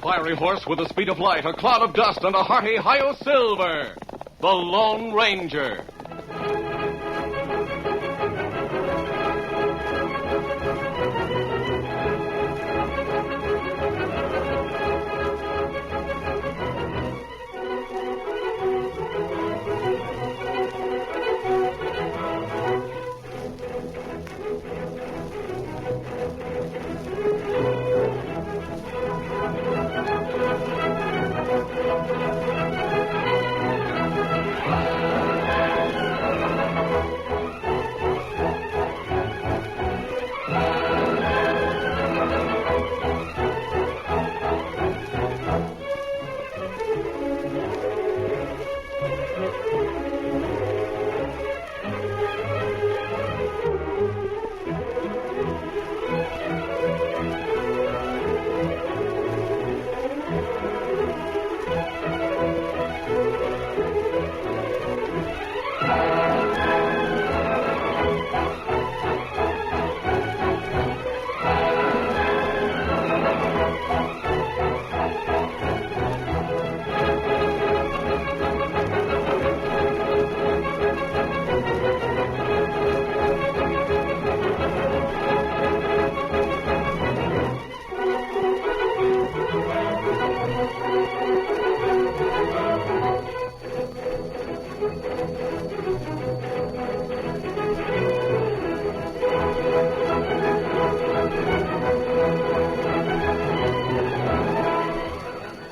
fiery horse with the speed of light, a cloud of dust, and a hearty Hi-Yo Silver, the Lone Ranger.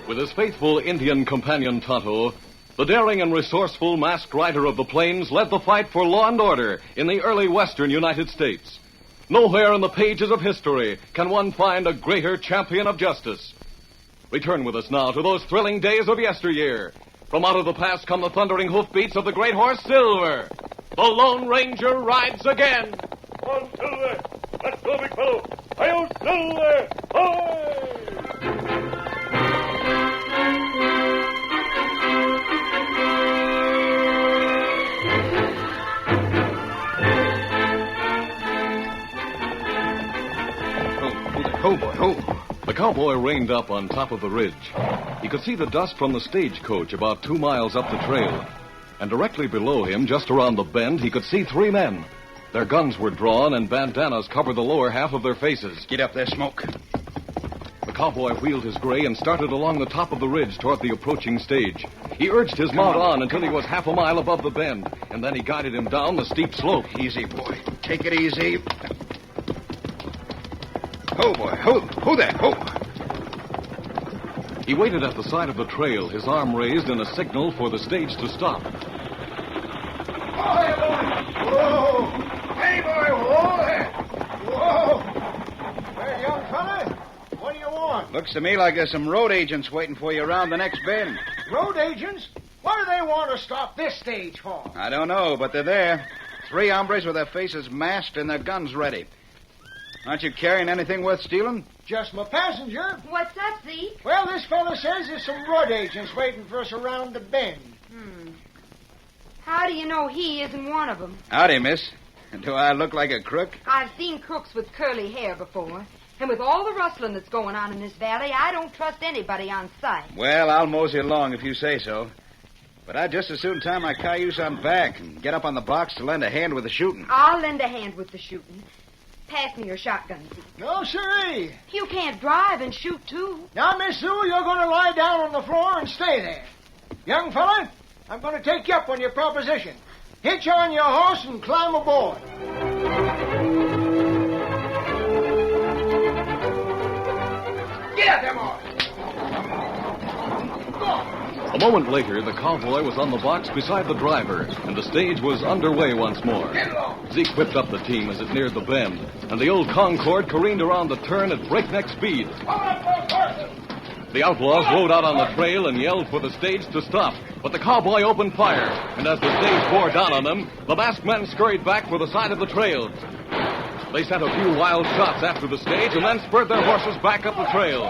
With his faithful Indian companion Tonto, the daring and resourceful masked rider of the plains led the fight for law and order in the early western United States. Nowhere in the pages of history can one find a greater champion of justice. Return with us now to those thrilling days of yesteryear. From out of the past come the thundering hoofbeats of the great horse Silver. The Lone Ranger rides again. Come on, Silver. Let's go, big fellow. Hi-Yo, Silver! Hoy! Ho, boy, ho. The cowboy reined up on top of the ridge. He could see the dust from the stagecoach about 2 miles up the trail. And directly below him, just around the bend, he could see 3 men. Their guns were drawn and bandanas covered the lower half of their faces. Get up there, Smoke. The cowboy wheeled his gray and started along the top of the ridge toward the approaching stage. He urged his mount on until he was half a mile above the bend, and then he guided him down the steep slope. Easy, boy. Take it easy. Ho, boy, ho there, ho. He waited at the side of the trail, his arm raised in a signal for the stage to stop. Oh, hey, boy. Whoa. Hey, boy, whoa there. Whoa. Hey, young fella, what do you want? Looks to me like there's some road agents waiting for you around the next bend. Road agents? What do they want to stop this stage for? I don't know, but they're there. 3 hombres with their faces masked and their guns ready. Aren't you carrying anything worth stealing? Just my passenger. What's up, Zeke? Well, this fella says there's some road agents waiting for us around the bend. How do you know he isn't one of them? Howdy, miss. Do I look like a crook? I've seen crooks with curly hair before. And with all the rustling that's going on in this valley, I don't trust anybody on sight. Well, I'll mosey along if you say so. But I'd just as soon tie my cayuse on back and get up on the box to lend a hand with the shooting. I'll lend a hand with the shooting. Pass me your shotgun, Zeke. No, sirree. You can't drive and shoot, too. Now, Miss Sue, you're going to lie down on the floor and stay there. Young fella, I'm going to take you up on your proposition. Hitch on your horse and climb aboard. Get up there, boy. A moment later, the cowboy was on the box beside the driver, and the stage was underway once more. Zeke whipped up the team as it neared the bend, and the old Concorde careened around the turn at breakneck speed. The outlaws rode out on the trail and yelled for the stage to stop, but the cowboy opened fire, and as the stage bore down on them, the masked men scurried back for the side of the trail. They sent a few wild shots after the stage and then spurred their horses back up the trail.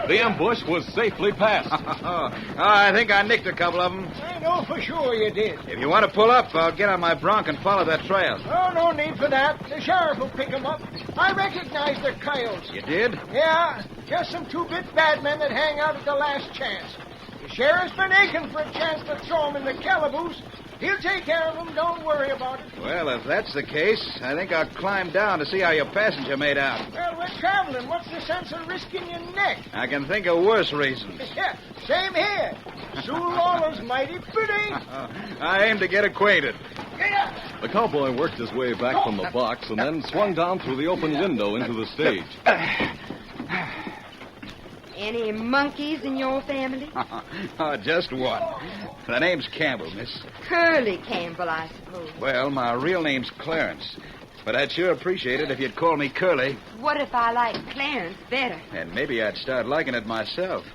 The ambush was safely passed. I think I nicked a couple of them. I know for sure you did. If you want to pull up, I'll get on my bronc and follow that trail. Oh, no need for that. The sheriff will pick 'em up. I recognize the coyotes. You did? Yeah, just some two-bit bad men that hang out at the last chance. The sheriff's been aching for a chance to throw 'em in the calaboose. He'll take care of 'em. Don't worry about it. Well, if that's the case, I think I'll climb down to see how your passenger made out. Well, we're traveling. What's the sense of risking your neck? I can think of worse reasons. Yeah, same here. Sue Lawler's mighty pretty. I aim to get acquainted. Yeah. The cowboy worked his way back from the box and then swung down through the open window into the stage. Any monkeys in your family? Just one. The name's Campbell, miss. Curly Campbell, I suppose. Well, my real name's Clarence. But I'd sure appreciate it if you'd call me Curly. What if I like Clarence better? And maybe I'd start liking it myself.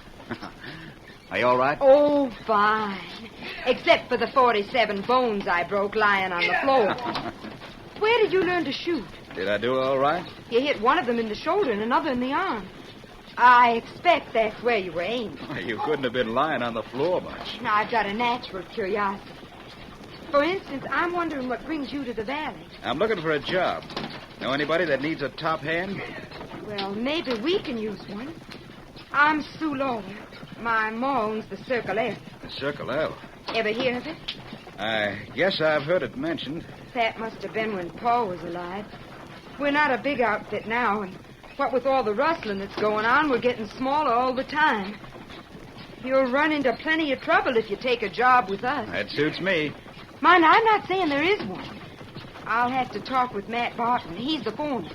Are you all right? Oh, fine. Except for the 47 bones I broke lying on the floor. Where did you learn to shoot? Did I do all right? You hit one of them in the shoulder and another in the arm. I expect that's where you were aiming. You couldn't have been lying on the floor much. Now, I've got a natural curiosity. For instance, I'm wondering what brings you to the valley. I'm looking for a job. Know anybody that needs a top hand? Well, maybe we can use one. I'm Sue Lawler. My ma owns the Circle L. The Circle L. Ever hear of it? I guess I've heard it mentioned. That must have been when Pa was alive. We're not a big outfit now, and what with all the rustling that's going on, we're getting smaller all the time. You'll run into plenty of trouble if you take a job with us. That suits me. Mind, I'm not saying there is one. I'll have to talk with Matt Barton. He's the foreman.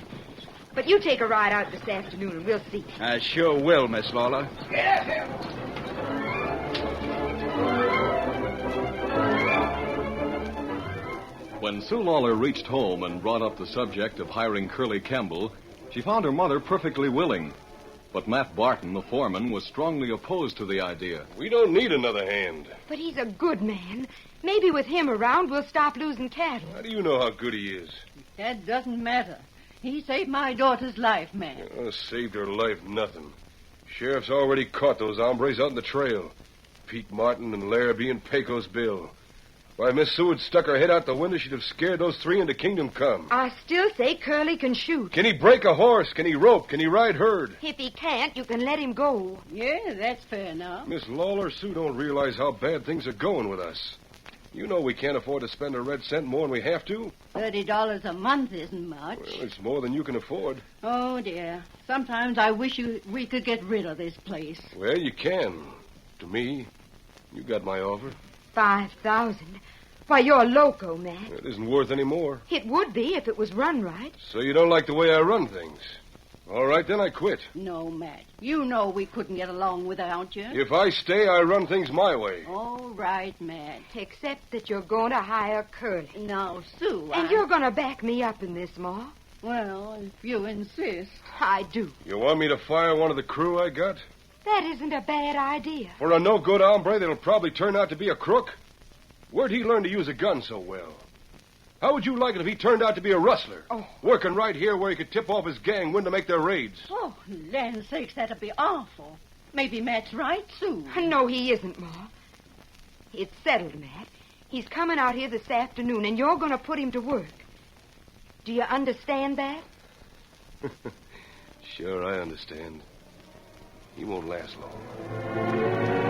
But you take a ride out this afternoon and we'll see. I sure will, Miss Lawler. When Sue Lawler reached home and brought up the subject of hiring Curly Campbell, she found her mother perfectly willing. But Matt Barton, the foreman, was strongly opposed to the idea. We don't need another hand. But he's a good man. Maybe with him around, we'll stop losing cattle. How do you know how good he is? That doesn't matter. He saved my daughter's life, man. Saved her life, nothing. Sheriff's already caught those hombres out in the trail. Pete Martin and Larrabee and Pecos Bill. Why, Miss Sue had stuck her head out the window, she'd have scared those three into Kingdom Come. I still say Curly can shoot. Can he break a horse? Can he rope? Can he ride herd? If he can't, you can let him go. Yeah, that's fair enough. Miss Lawler, Sue don't realize how bad things are going with us. You know we can't afford to spend a red cent more than we have to. $30 a month isn't much. Well, it's more than you can afford. Oh, dear. Sometimes I wish we could get rid of this place. Well, you can. To me, you got my offer. 5,000. Why, you're loco, Matt. It isn't worth any more. It would be if it was run right. So you don't like the way I run things. All right, then I quit. No, Matt. You know we couldn't get along without you. If I stay, I run things my way. All right, Matt. Except that you're going to hire Curly. Now, Sue, And you're going to back me up in this, Ma. Well, if you insist. I do. You want me to fire one of the crew I got? That isn't a bad idea. For a no-good hombre that'll probably turn out to be a crook? Where'd he learn to use a gun so well? How would you like it if he turned out to be a rustler? Oh. Working right here where he could tip off his gang when to make their raids. Oh, land sakes, that'd be awful. Maybe Matt's right, Sue. No, he isn't, Ma. It's settled, Matt. He's coming out here this afternoon, and you're going to put him to work. Do you understand that? Sure, I understand. He won't last long.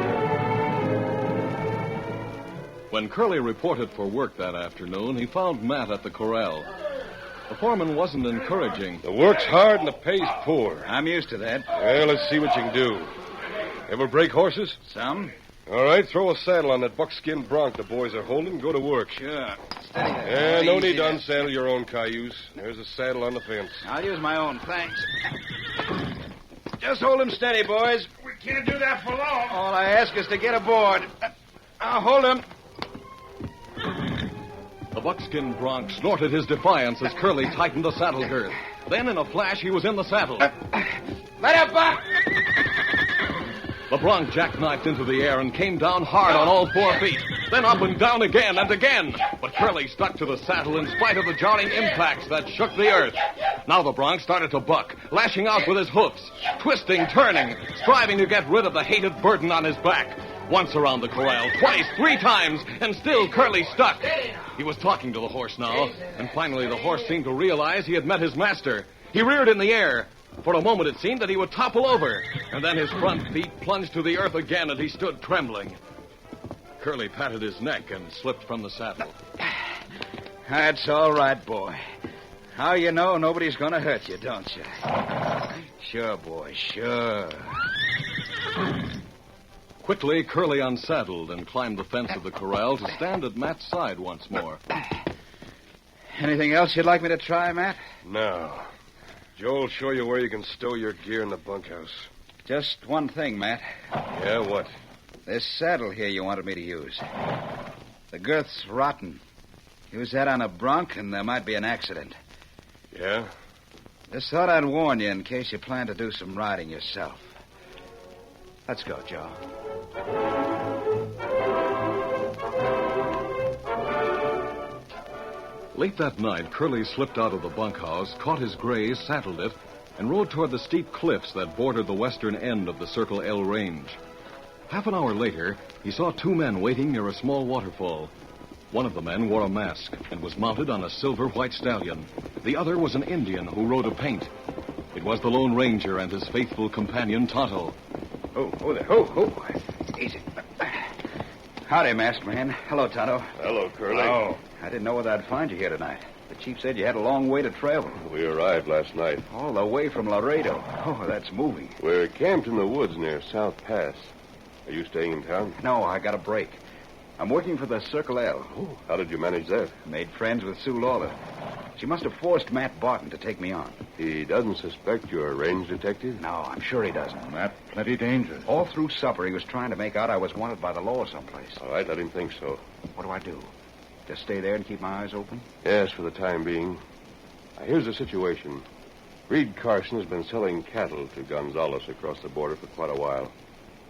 When Curly reported for work that afternoon, he found Matt at the corral. The foreman wasn't encouraging. The work's hard and the pay's poor. I'm used to that. Well, let's see what you can do. Ever break horses? Some? All right, throw a saddle on that buckskin bronc the boys are holding and go to work. Sure. Yeah, no Easy need to there. unsaddle your own cayuse. There's a saddle on the fence. I'll use my own, thanks. Just hold him steady, boys. We can't do that for long. All I ask is to get aboard. I'll hold him. The buckskin bronc snorted his defiance as Curly tightened the saddle girth. Then, in a flash, he was in the saddle. Let up, Buck! The bronc jackknifed into the air and came down hard on all 4 feet, then up and down again and again. But Curly stuck to the saddle in spite of the jarring impacts that shook the earth. Now the bronc started to buck, lashing out with his hoofs, twisting, turning, striving to get rid of the hated burden on his back. Once around the corral, twice, 3 times, and still Curly stuck. He was talking to the horse now, and finally the horse seemed to realize he had met his master. He reared in the air. For a moment, it seemed that he would topple over, and then his front feet plunged to the earth again, and he stood trembling. Curly patted his neck and slipped from the saddle. That's all right, boy. How you know nobody's going to hurt you, don't you? Sure, boy, sure. Quickly, Curly unsaddled and climbed the fence of the corral to stand at Matt's side once more. Anything else you'd like me to try, Matt? No. Joe'll show you where you can stow your gear in the bunkhouse. Just one thing, Matt. Yeah, what? This saddle here you wanted me to use. The girth's rotten. Use that on a bronc and there might be an accident. Yeah? Just thought I'd warn you in case you plan to do some riding yourself. Let's go, Joe. Late that night, Curly slipped out of the bunkhouse, caught his gray, saddled it, and rode toward the steep cliffs that bordered the western end of the Circle L range. Half an hour later, he saw 2 men waiting near a small waterfall. One of the men wore a mask and was mounted on a silver-white stallion. The other was an Indian who rode a paint. It was the Lone Ranger and his faithful companion, Tonto. Oh there. Easy. Howdy, masked man. Hello, Tonto. Hello, Curly. Oh, I didn't know whether I'd find you here tonight. The chief said you had a long way to travel. We arrived last night. All the way from Laredo. Oh, that's moving. We're camped in the woods near South Pass. Are you staying in town? No, I got a break. I'm working for the Circle L. Oh, how did you manage that? Made friends with Sue Lawler. She must have forced Matt Barton to take me on. He doesn't suspect you're a range detective? No, I'm sure he doesn't. Matt, plenty dangerous. All through supper, he was trying to make out I was wanted by the law someplace. All right, let him think so. What do? Just stay there and keep my eyes open? Yes, for the time being. Now, here's the situation. Reed Carson has been selling cattle to Gonzales across the border for quite a while.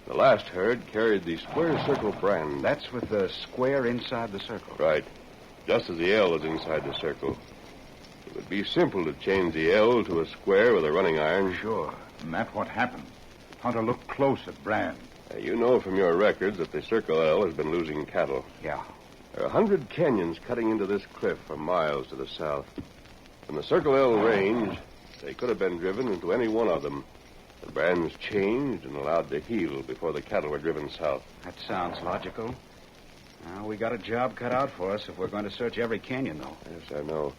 The last herd carried the Square Circle brand. That's with the square inside the circle. Right. Just as the L is inside the circle. It would be simple to change the L to a square with a running iron. Sure. Matt, what happened? Hunter looked close at Brand. You know from your records that the Circle L has been losing cattle. Yeah. There are 100 canyons cutting into this cliff for miles to the south. From the Circle L range, they could have been driven into any one of them. The brands changed and allowed to heal before the cattle were driven south. That sounds logical. Now, we got a job cut out for us if we're going to search every canyon, though. Yes, I know.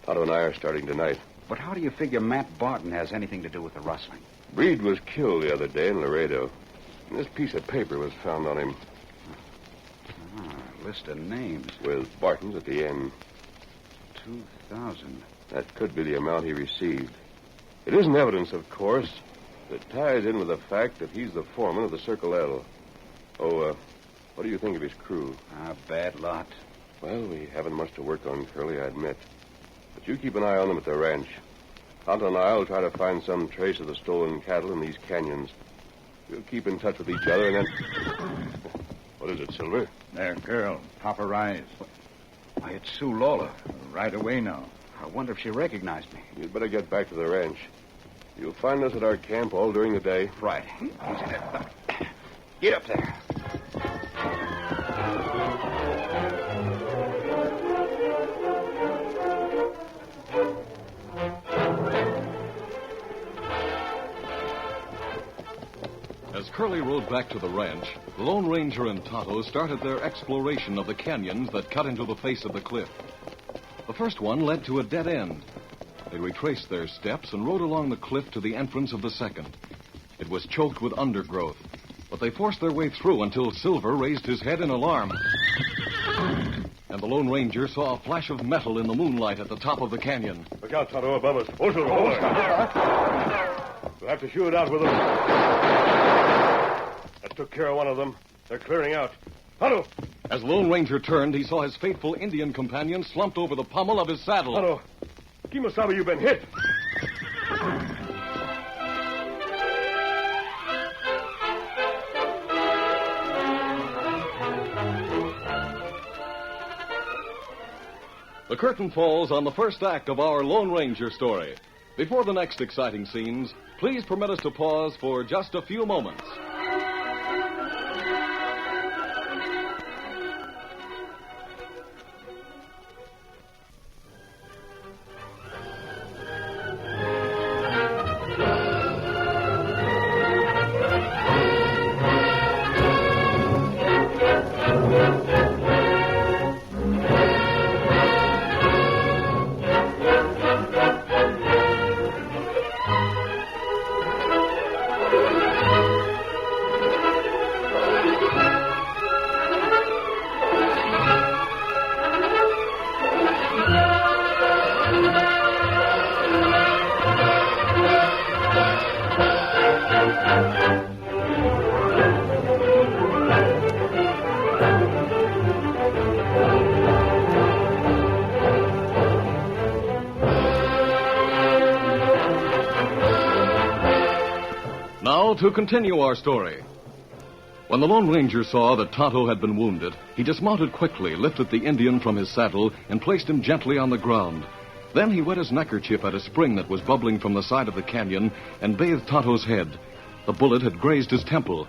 Tonto and I are starting tonight. But how do you figure Matt Barton has anything to do with the rustling? Breed was killed the other day in Laredo. And this piece of paper was found on him List of names. with Barton's at the end. 2,000. That could be the amount he received. It isn't evidence, of course. It ties in with the fact that he's the foreman of the Circle L. Oh, what do you think of his crew? Bad lot. Well, we haven't much to work on, Curly, I admit. But you keep an eye on them at the ranch. Tonto and I will try to find some trace of the stolen cattle in these canyons. We'll keep in touch with each other and then... What is it, Silver? There, girl. Top her rise. Why, it's Sue Lawler. Right away now. I wonder if she recognized me. You'd better get back to the ranch. You'll find us at our camp all during the day. Right. Easy there. Get up there. As Curly rode back to the ranch, the Lone Ranger and Tonto started their exploration of the canyons that cut into the face of the cliff. The first one led to a dead end. They retraced their steps and rode along the cliff to the entrance of the second. It was choked with undergrowth, but they forced their way through until Silver raised his head in alarm. And the Lone Ranger saw a flash of metal in the moonlight at the top of the canyon. Look out, Tonto, above us. Oh, Silver. We'll have to shoot it out with them. That took care of one of them. They're clearing out. Tonto! As the Lone Ranger turned, he saw his faithful Indian companion slumped over the pommel of his saddle. Tonto, Kimosabe, you've been hit. The curtain falls on the first act of our Lone Ranger story. Before the next exciting scenes, please permit us to pause for just a few moments. Now, to continue our story. When the Lone Ranger saw that Tonto had been wounded, he dismounted quickly, lifted the Indian from his saddle, and placed him gently on the ground. Then he wet his neckerchief at a spring that was bubbling from the side of the canyon and bathed Tonto's head. The bullet had grazed his temple.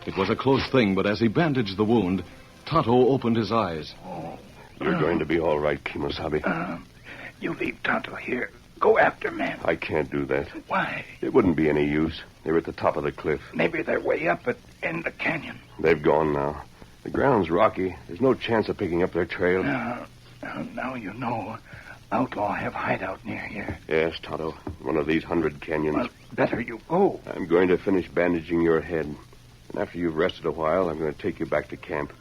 It was a close thing, but as he bandaged the wound, Tonto opened his eyes. You're going to be all right, Kimosabe. You leave Tonto here. Go after men. I can't do that. Why? It wouldn't be any use. They're at the top of the cliff. Maybe they're way up in the canyon. They've gone now. The ground's rocky. There's no chance of picking up their trail. Now you know. Outlaw have hideout near here. Yes, Tonto. One of these 100 canyons. Well, better you go. I'm going to finish bandaging your head. And after you've rested a while, I'm going to take you back to camp.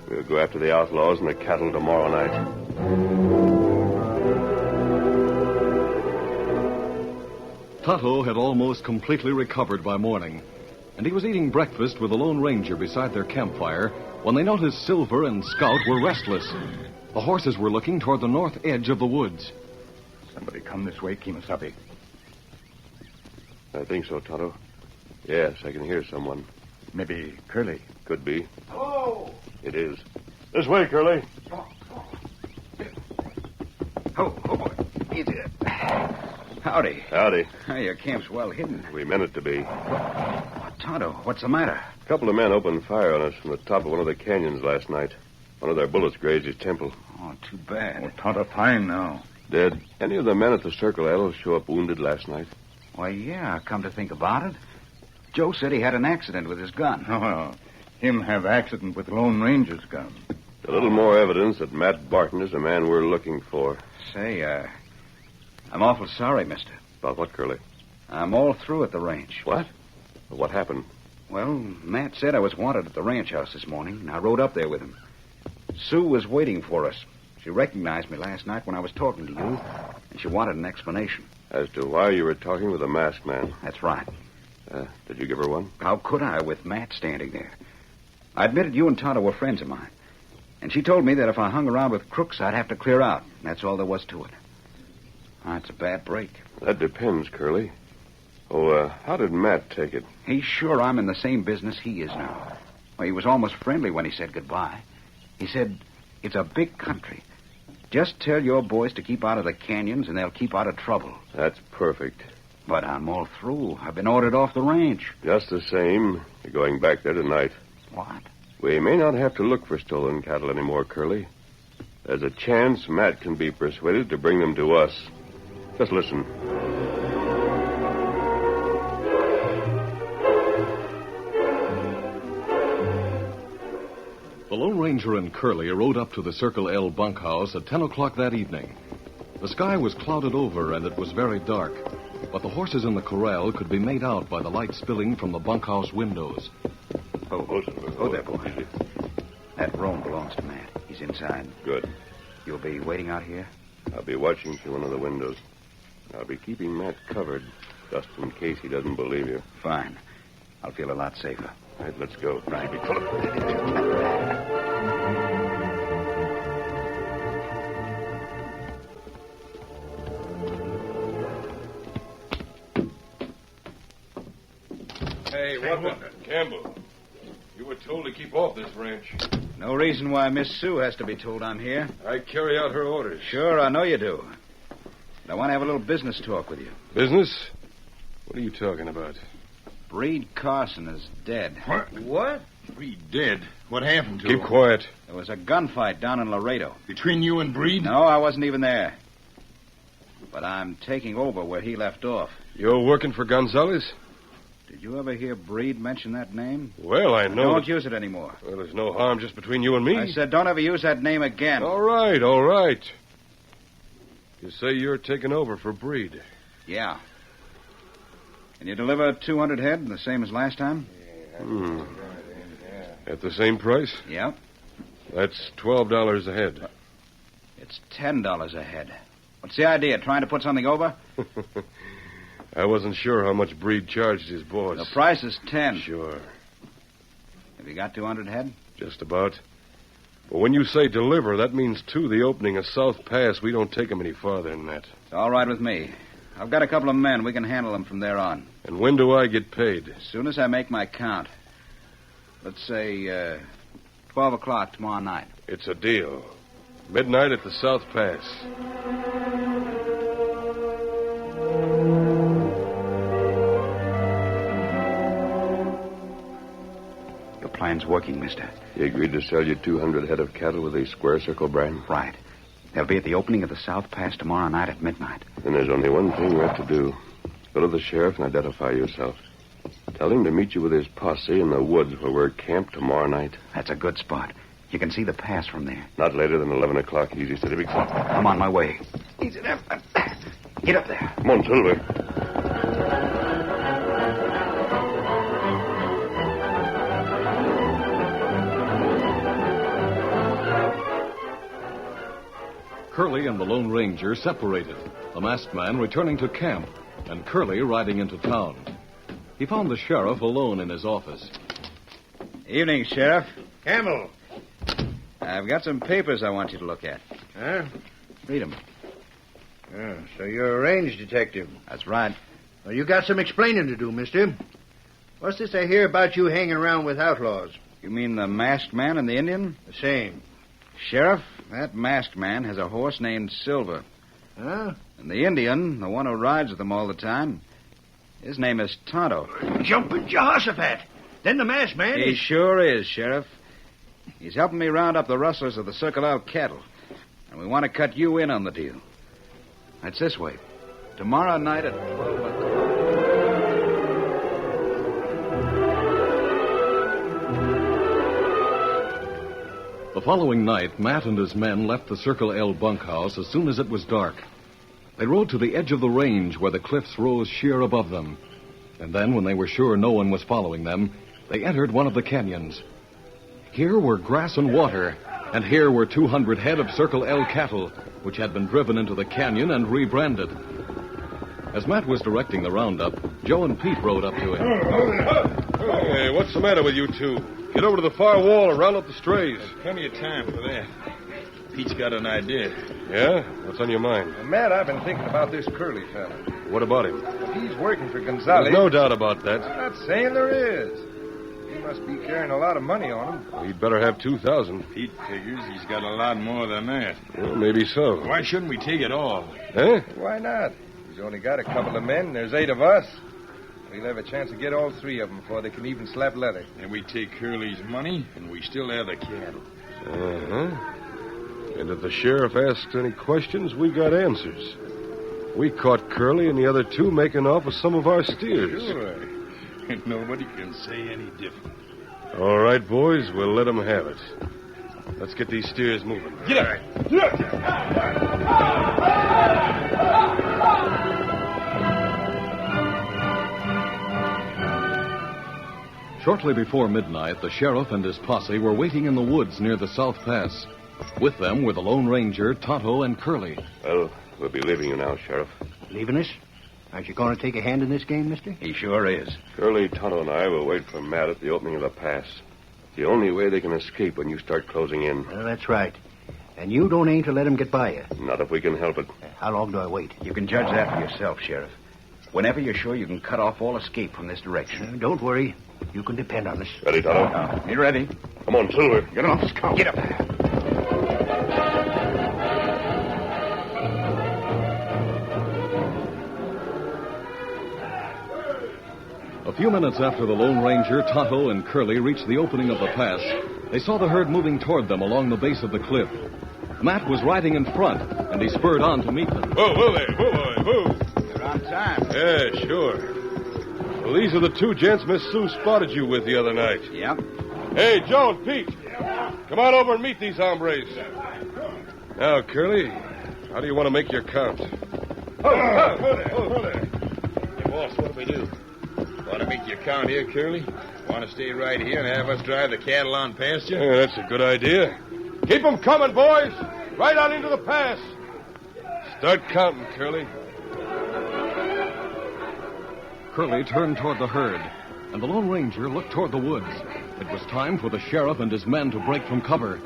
We'll go after the outlaws and the cattle tomorrow night. Tonto had almost completely recovered by morning, and he was eating breakfast with the Lone Ranger beside their campfire when they noticed Silver and Scout were restless. The horses were looking toward the north edge of the woods. Somebody come this way, Kimosabe. I think so, Tonto. Yes, I can hear someone. Maybe Curly. Could be. Hello. It is. This way, Curly. Oh, boy. Easy. Howdy. Howdy. Your camp's well hidden. We meant it to be. Tonto, what's the matter? A couple of men opened fire on us from the top of one of the canyons last night. One of their bullets grazed his temple. Oh, too bad. Tonto fine now. Did any of the men at the Circle L show up wounded last night? Why, yeah, come to think about it. Joe said he had an accident with his gun. Oh, him have accident with Lone Ranger's gun. A little more evidence that Matt Barton is the man we're looking for. Say, I'm awful sorry, mister. About what, Curly? I'm all through at the ranch. What? What happened? Well, Matt said I was wanted at the ranch house this morning, and I rode up there with him. Sue was waiting for us. She recognized me last night when I was talking to you, and she wanted an explanation. As to why you were talking with a masked man. That's right. Did you give her one? How could I, with Matt standing there? I admitted you and Tonto were friends of mine. And she told me that if I hung around with crooks, I'd have to clear out. That's all there was to it. It's a bad break. That depends, Curly. Oh, how did Matt take it? He's sure I'm in the same business he is now. Well, he was almost friendly when he said goodbye. He said, it's a big country. Just tell your boys to keep out of the canyons, and they'll keep out of trouble. That's perfect. But I'm all through. I've been ordered off the ranch. Just the same, you're going back there tonight. What? We may not have to look for stolen cattle anymore, Curly. There's a chance Matt can be persuaded to bring them to us. Just listen. The Lone Ranger and Curly rode up to the Circle L bunkhouse at 10 o'clock that evening. The sky was clouded over and it was very dark, but the horses in the corral could be made out by the light spilling from the bunkhouse windows. Oh, there, boy. That roan belongs to Matt. He's inside. Good. You'll be waiting out here? I'll be watching through one of the windows. I'll be keeping Matt covered, just in case he doesn't believe you. Fine. I'll feel a lot safer. All right, let's go. Right. Hey, what the... Campbell, you were told to keep off this ranch. No reason why Miss Sue has to be told I'm here. I carry out her orders. Sure, I know you do. But I want to have a little business talk with you. Business? What are you talking about? Breed Carson is dead. What? Breed dead. What happened to Keep him? quiet. There was a gunfight down in Laredo. Between you and Breed? No, I wasn't even there. But I'm taking over where he left off. You're working for Gonzalez? Did you ever hear Breed mention that name? Well, I know. Don't use it anymore. Well, there's no harm just between you and me. I said don't ever use that name again. All right, all right. You say you're taking over for Breed. Yeah. Can you deliver 200 head, the same as last time? At the same price? Yep. That's $12 a head. It's $10 a head. What's the idea? Trying to put something over? I wasn't sure how much Breed charged his boss. The price is 10. Sure. Have you got 200 head? Just about. But when you say deliver, that means to the opening of South Pass. We don't take them any farther than that. It's all right with me. I've got a couple of men. We can handle them from there on. And when do I get paid? As soon as I make my count. Let's say 12 o'clock tomorrow night. It's a deal. Midnight at the South Pass. Your plan's working, mister. He agreed to sell you 200 head of cattle with a square circle brand? Right. They'll be at the opening of the South Pass tomorrow night at midnight. Then there's only one thing left to do. Go to the sheriff and identify yourself. Tell him to meet you with his posse in the woods where we're camped tomorrow night. That's a good spot. You can see the pass from there. Not later than 11 o'clock, easy, steady, big son. I'm on my way. Easy there. Get up there. Come on, Silver. Curly and the Lone Ranger separated, the masked man returning to camp, and Curly riding into town. He found the sheriff alone in his office. Evening, Sheriff. Camel. I've got some papers I want you to look at. Huh? Read them. Oh, so you're a range detective. That's right. Well, you got some explaining to do, mister. What's this I hear about you hanging around with outlaws? You mean the masked man and the Indian? The same. Sheriff, that masked man has a horse named Silver. Huh? And the Indian, the one who rides with them all the time, his name is Tonto. Jumping Jehoshaphat. Then the masked man He sure is, Sheriff. He's helping me round up the rustlers of the Circle L cattle. And we want to cut you in on the deal. That's this way. Tomorrow night at 12 o'clock. The following night, Matt and his men left the Circle L bunkhouse as soon as it was dark. They rode to the edge of the range where the cliffs rose sheer above them. And then, when they were sure no one was following them, they entered one of the canyons. Here were grass and water, and here were 200 head of Circle L cattle, which had been driven into the canyon and rebranded. As Matt was directing the roundup, Joe and Pete rode up to him. Hey, what's the matter with you two? Get over to the far wall and round up the strays. Plenty of time for that. Pete's got an idea. Yeah? What's on your mind? Matt, I've been thinking about this Curly fella. What about him? If he's working for Gonzalez... There's no doubt about that. I'm not saying there is. He must be carrying a lot of money on him. He'd better have 2,000. Pete figures he's got a lot more than that. Well, maybe so. Why shouldn't we take it all? Huh? Why not? He's only got a couple of men. There's 8 of us. We'll have a chance to get all 3 of them before they can even slap leather. And we take Curly's money, and we still have the cattle. Uh-huh. And if the sheriff asks any questions, we got answers. We caught Curly and the other 2 making off with some of our steers. Sure. And nobody can say any different. All right, boys, we'll let them have it. Let's get these steers moving. Get up! Shortly before midnight, the sheriff and his posse were waiting in the woods near the South Pass. With them were the Lone Ranger, Tonto, and Curly. Well, we'll be leaving you now, Sheriff. Leaving us? Aren't you going to take a hand in this game, mister? He sure is. Curly, Tonto, and I will wait for Matt at the opening of the pass. The only way they can escape when you start closing in. Well, that's right. And you don't aim to let him get by you. Not if we can help it. How long do I wait? You can judge that for yourself, Sheriff. Whenever you're sure you can cut off all escape from this direction. Don't worry. You can depend on us. Ready, Tonto? You ready? Come on, Silver. Get on, Scout. Get up. A few minutes after the Lone Ranger, Tonto, and Curly reached the opening of the pass, they saw the herd moving toward them along the base of the cliff. Matt was riding in front, and he spurred on to meet them. Whoa there. Whoa. You're on time. Yeah, sure. Well, these are the two gents Miss Sue spotted you with the other night. Yep. Hey, Joe and Pete. Come on over and meet these hombres. Now, Curly, how do you want to make your count? Whoa there. Hey, boss, what do we do? Want to make your count here, Curly? Want to stay right here and have us drive the cattle on past you? Yeah, that's a good idea. Keep them coming, boys. Right on into the pass. Start counting, Curly. Curly turned toward the herd, and the Lone Ranger looked toward the woods. It was time for the sheriff and his men to break from cover.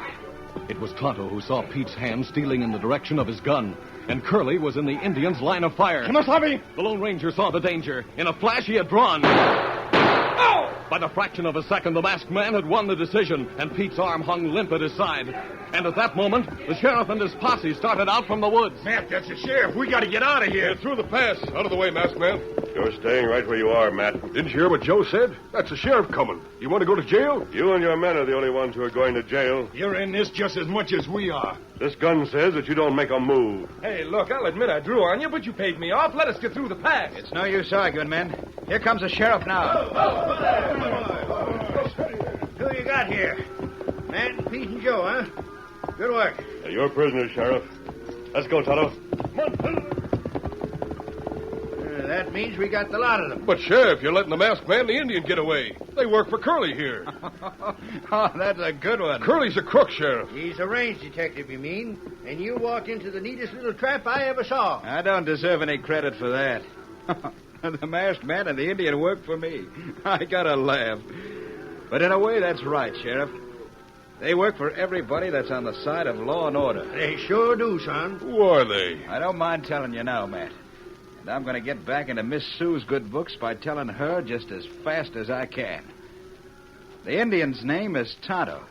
It was Tonto who saw Pete's hand stealing in the direction of his gun, and Curly was in the Indian's line of fire. Kimasabi! The Lone Ranger saw the danger. In a flash, he had drawn. By the fraction of a second, the masked man had won the decision, and Pete's arm hung limp at his side. And at that moment, the sheriff and his posse started out from the woods. Matt, that's the sheriff. We got to get out of here. Through the pass. Out of the way, masked man. You're staying right where you are, Matt. Didn't you hear what Joe said? That's the sheriff coming. You want to go to jail? You and your men are the only ones who are going to jail. You're in this just as much as we are. This gun says that you don't make a move. Hey, look, I'll admit I drew on you, but you paid me off. Let us get through the pass. It's no use arguing, men. Here comes the sheriff now. Who you got here? Matt, Pete, and Joe, huh? Good work. You're prisoners, Sheriff. Let's go, Tonto. That means we got the lot of them. But, Sheriff, you're letting the masked man and the Indian get away. They work for Curly here. Oh, that's a good one. Curly's a crook, Sheriff. He's a range detective, you mean? And you walked into the neatest little trap I ever saw. I don't deserve any credit for that. The masked man and the Indian work for me. I gotta laugh. But in a way, that's right, Sheriff. They work for everybody that's on the side of law and order. They sure do, son. Who are they? I don't mind telling you now, Matt. And I'm going to get back into Miss Sue's good books by telling her just as fast as I can. The Indian's name is Tonto.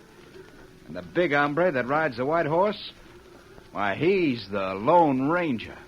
And the big hombre that rides the white horse, why, he's the Lone Ranger.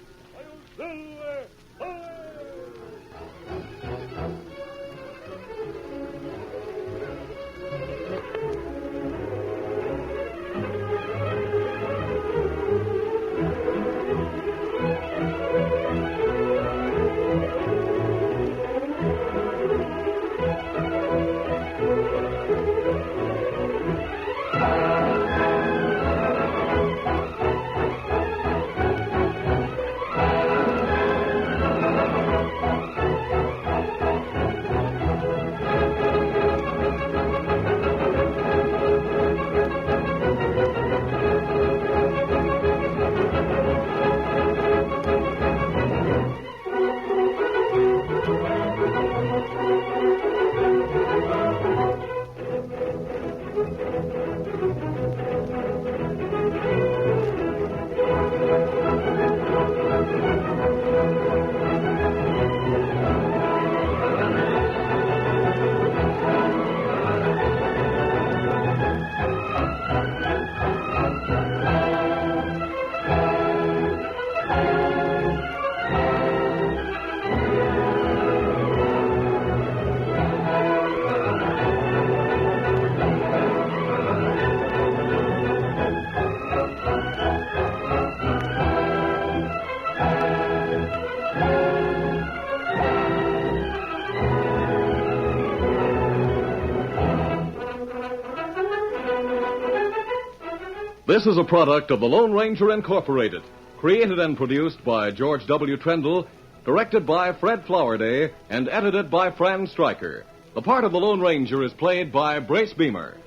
This is a product of the Lone Ranger Incorporated, created and produced by George W. Trendle, directed by Fred Flowerday, and edited by Fran Stryker. The part of the Lone Ranger is played by Brace Beamer.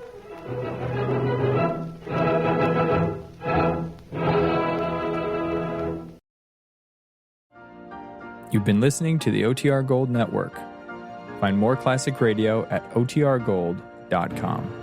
You've been listening to the OTR Gold Network. Find more classic radio at otrgold.com.